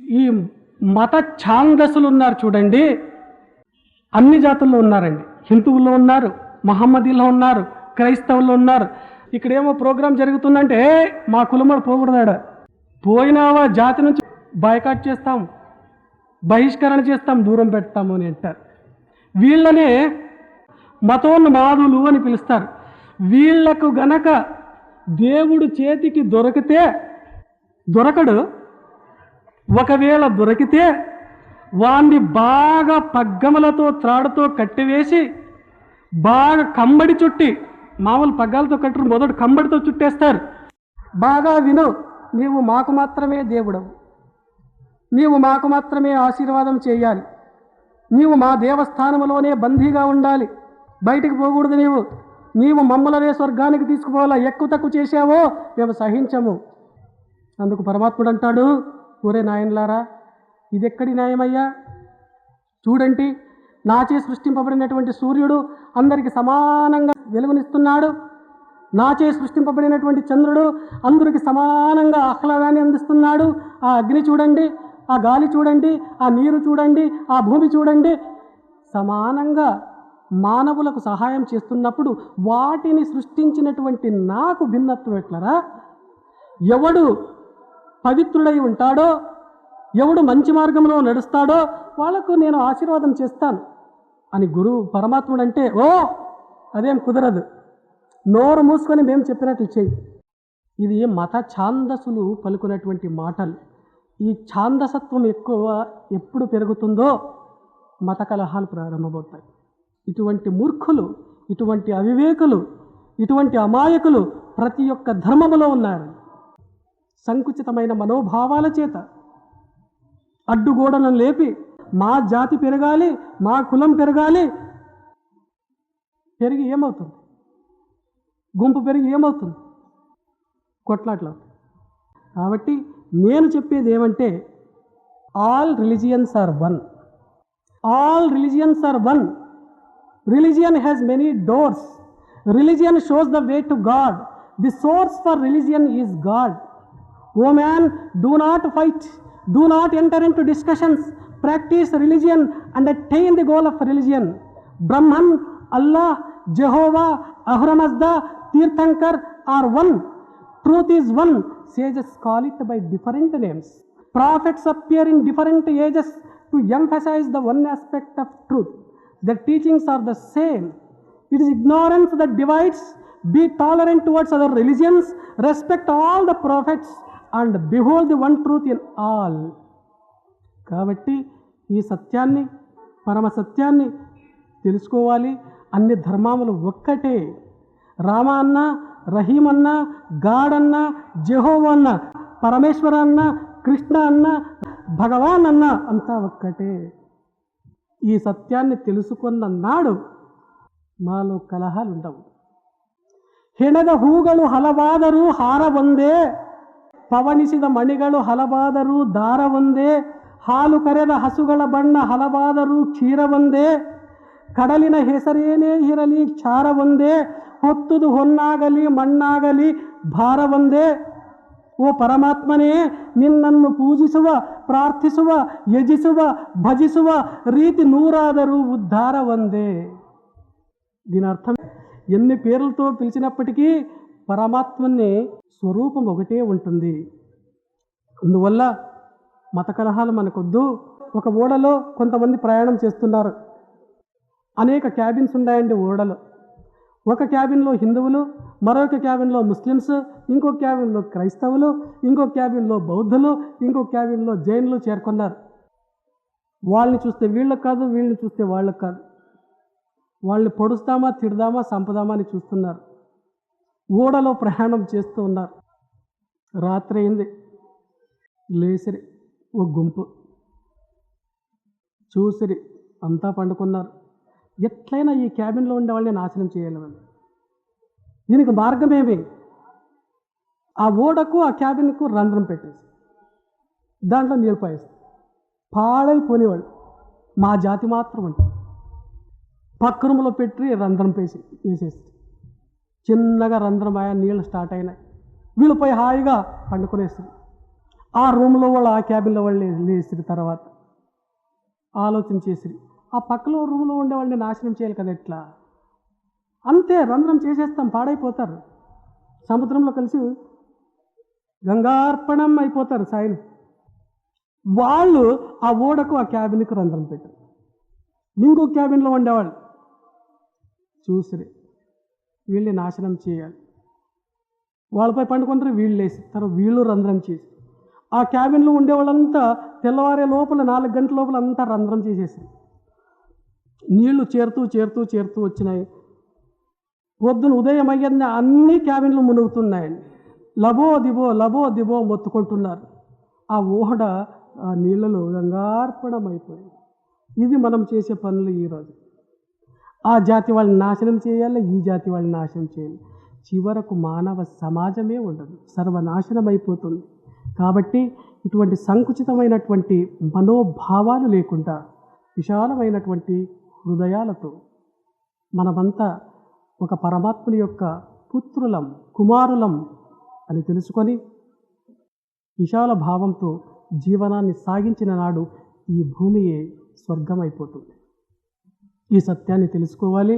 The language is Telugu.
ఈ మత ఛాందసులు ఉన్నారు చూడండి, అన్ని జాతుల్లో ఉన్నారండి. హిందువుల్లో ఉన్నారు, మహమ్మదీలో ఉన్నారు, క్రైస్తవుల్లో ఉన్నారు. ఇక్కడేమో ప్రోగ్రాం జరుగుతుందంటే మా కులమడు పోకూడదాడ, పోయినావా జాతి నుంచి బాయ్కాట్ చేస్తాం, బహిష్కరణ చేస్తాం, దూరం పెడతాము అని అంటారు. వీళ్ళనే మతోన్మాదులు అని పిలుస్తారు. వీళ్లకు గనక దేవుడు చేతికి దొరకడు, ఒకవేళ దొరికితే వాణ్ణి బాగా పగ్గములతో త్రాడుతో కట్టివేసి బాగా కంబడి చుట్టి, మామూలు పగ్గాలతో కట్టరు, మొదటి కంబడితో చుట్టేస్తారు. బాగా విను, నీవు మాకు మాత్రమే దేవుడవు, నీవు మాకు మాత్రమే ఆశీర్వాదం చేయాలి, నీవు మా దేవస్థానంలోనే బందీగా ఉండాలి, బయటికి పోకూడదు, నీవు మమ్మల్నే స్వర్గానికి తీసుకుపోవాలా, ఎక్కువ తక్కువ చేశావో మేము సహించము. అందుకు పరమాత్ముడు అంటాడు, ఒరే నాయనలారా, ఇదెక్కడి న్యాయమయ్యా? చూడండి, నాచే సృష్టింపబడినటువంటి సూర్యుడు అందరికి సమానంగా వెలుగునిస్తున్నాడు, నాచే సృష్టింపబడినటువంటి చంద్రుడు అందరికి సమానంగా ఆహ్లాదాన్ని అందిస్తున్నాడు. ఆ అగ్ని చూడండి, ఆ గాలి చూడండి, ఆ నీరు చూడండి, ఆ భూమి చూడండి, సమానంగా మానవులకు సహాయం చేస్తున్నప్పుడు వాటిని సృష్టించినటువంటి నాకు భిన్నత్వం ఎట్లరా? ఎవడు పవిత్రుడై ఉంటాడో, ఎవడు మంచి మార్గంలో నడుస్తాడో వాళ్ళకు నేను ఆశీర్వాదం చేస్తాను అని గురువు పరమాత్ముడు అంటే, ఓ అదేం కుదరదు, నోరు మూసుకొని మేము చెప్పినట్లు చెయ్యి. ఇది మత ఛాందసులు పలుకున్నటువంటి మాటలు. ఈ ఛాందసత్వం ఎక్కువ ఎప్పుడు పెరుగుతుందో మత కలహాలు ప్రారంభమవుతాయి. ఇటువంటి మూర్ఖులు, ఇటువంటి అవివేకులు, ఇటువంటి అమాయకులు ప్రతి ఒక్క ధర్మములో ఉన్నారు. సంకుచితమైన మనోభావాల చేత అడ్డుగోడలను లేపి మా జాతి పెరగాలి, మా కులం పెరగాలి, పెరిగి ఏమవుతుంది? గుంపు పెరిగి ఏమవుతుంది? కొట్లాట్లు. కాబట్టి నేను చెప్పేది ఏమంటే, all religions are one, all religions are one. Religion has many doors. Religion shows the way to God. The source for religion is God. O man, do not fight, do not enter into discussions, practice religion and attain the goal of religion. Brahman, Allah, Jehovah, Ahura Mazda, Tirthankar are one. Truth is one. Sages call it by different names. Prophets appear in different ages to emphasize the one aspect of truth. Their teachings are the same. It is ignorance that divides. Be tolerant towards other religions. Respect all the prophets and behold the one truth in all. కాబట్టి ఈ సత్యాన్ని, పరమ సత్యాన్ని తెలుసుకోవాలి. అన్ని ధర్మాములు ఒక్కటే. రామ అన్న, రహీం అన్న, గాడ్ అన్న, జెహోవా అన్న, పరమేశ్వర అన్న, కృష్ణ అన్న, భగవాన్ అన్న, అంతా ఒక్కటే. ఈ సత్యాన్ని తెలుసుకున్న నాడు మాలో కలహాలు ఉండవు. ಹೆಣದ ಹೂಗಳು ಹಲವಾದರೂ ಹಾರ ಒಂದೇ, ಪವಣಿಸಿದ ಮಣಿಗಳು ಹಲವಾದರೂ ದಾರ ಒಂದೇ, ಹಾಲು ಕರೆದ ಹಸುಗಳ ಬಣ್ಣ ಹಲವಾದರೂ ಕ್ಷೀರ ಒಂದೇ, ಕಡಲಿನ ಹೆಸರೇನೇ ಇರಲಿ ಕ್ಷಾರ ಒಂದೇ, ಹೊತ್ತುದು ಹೊನ್ನಾಗಲಿ ಮಣ್ಣಾಗಲಿ ಭಾರ ಒಂದೇ. ಓ ಪರಮಾತ್ಮನೇ, ನಿನ್ನನ್ನು ಪೂಜಿಸುವ, ಪ್ರಾರ್ಥಿಸುವ, ಯಜಿಸುವ, ಭಜಿಸುವ ರೀತಿ నూరాದರೂ ఉద్ధార వందే. దీని అర్థం, ఎన్ని పేర్లతో పిలిచినప్పటికీ పరమాత్మని స్వరూపం ఒకటే ఉంటుంది. అందువల్ల మత కలహాలు మనకొద్దు. ఒక ఓడలో కొంతమంది ప్రయాణం చేస్తున్నారు. అనేక క్యాబిన్స్ ఉన్నాయండి ఓడలో. ఒక క్యాబిన్లో హిందువులు, మరొక క్యాబిన్లో ముస్లిమ్స్, ఇంకో క్యాబిన్లో క్రైస్తవులు, ఇంకో క్యాబిన్లో బౌద్ధులు, ఇంకో క్యాబిన్లో జైన్లు చేరుకున్నారు. వాళ్ళని చూస్తే వీళ్ళకి కాదు, వీళ్ళని చూస్తే వాళ్ళకి కాదు. వాళ్ళని పొడుస్తామా, తిడదామా, సంపదామా అని చూస్తున్నారు. ఓడలో ప్రయాణం చేస్తూ ఉన్నారు. రాత్రి అయింది. లేసిరి ఒక గుంపు, చూసిరి అంతా పండుకున్నారు. ఎట్లయినా ఈ క్యాబిన్లో ఉండే వాళ్ళని నాశనం చేయాలని. దీనికి మార్గమేమి? ఆ ఓడకు, ఆ క్యాబిన్కు రంధ్రం పెట్టేసి దాంట్లో నీళ్ళు పోయేస్తారు. పాడైపోనేవాళ్ళు. మా జాతి మాత్రం అంటారు. పక్క రూములో పెట్టి రంధ్రం వేసేసి చిన్నగా రంధ్రం అయ్యా, నీళ్ళు స్టార్ట్ అయినాయి. వీళ్ళు పోయి హాయిగా పండుకునేస్తారు. ఆ రూమ్లో వాళ్ళు ఆ క్యాబిన్లో వాళ్ళు లేచిన తర్వాత ఆలోచన చేసిరి ఆ పక్కలో రూమ్లో ఉండే వాళ్ళని నాశనం చేయాలి కదా ఎట్లా, అంతే రంధ్రం చేసేస్తాం, పాడైపోతారు, సముద్రంలో కలిసి గంగార్పణం అయిపోతారు సాయిని. వాళ్ళు ఆ ఓడకు ఆ క్యాబిన్కి రంధ్రం పెట్టారు. ఇంకో క్యాబిన్లో ఉండేవాళ్ళు చూసిరి వీళ్ళని నాశనం చేయాలి, వాళ్ళపై పండుకుంటారు, వీళ్ళు లేసి తర్వాత వీళ్ళు రంధ్రం చేసి ఆ క్యాబిన్లో ఉండేవాళ్ళంతా తెల్లవారే లోపల 4 గంటల లోపల అంతా రంధ్రం చేసేసి నీళ్లు చేరుతూ చేరుతూ చేరుతూ వచ్చినాయి. పొద్దున ఉదయం అయ్యింది, అన్ని క్యాబిన్లు మునుగుతున్నాయండి. లబో దిబో మొత్తుకుంటున్నారు. ఆ ఓడ ఆ నీళ్ళలో గంగార్పణం అయిపోయింది. ఇది మనం చేసే పనులు ఈరోజు. ఆ జాతి వాళ్ళని నాశనం చేయాలి, ఈ జాతి వాళ్ళని నాశనం చేయాలి, చివరకు మానవ సమాజమే ఉండదు, సర్వనాశనం అయిపోతుంది. కాబట్టి ఇటువంటి సంకుచితమైనటువంటి మనోభావాలు లేకుండా విశాలమైనటువంటి హృదయాలతో మనమంతా ఒక పరమాత్ముని యొక్క పుత్రులం, కుమారులం అని తెలుసుకొని విశాల భావంతో జీవనాన్ని సాగించిన నాడు ఈ భూమియే స్వర్గం అయిపోతుంది. ఈ సత్యాన్ని తెలుసుకోవాలి.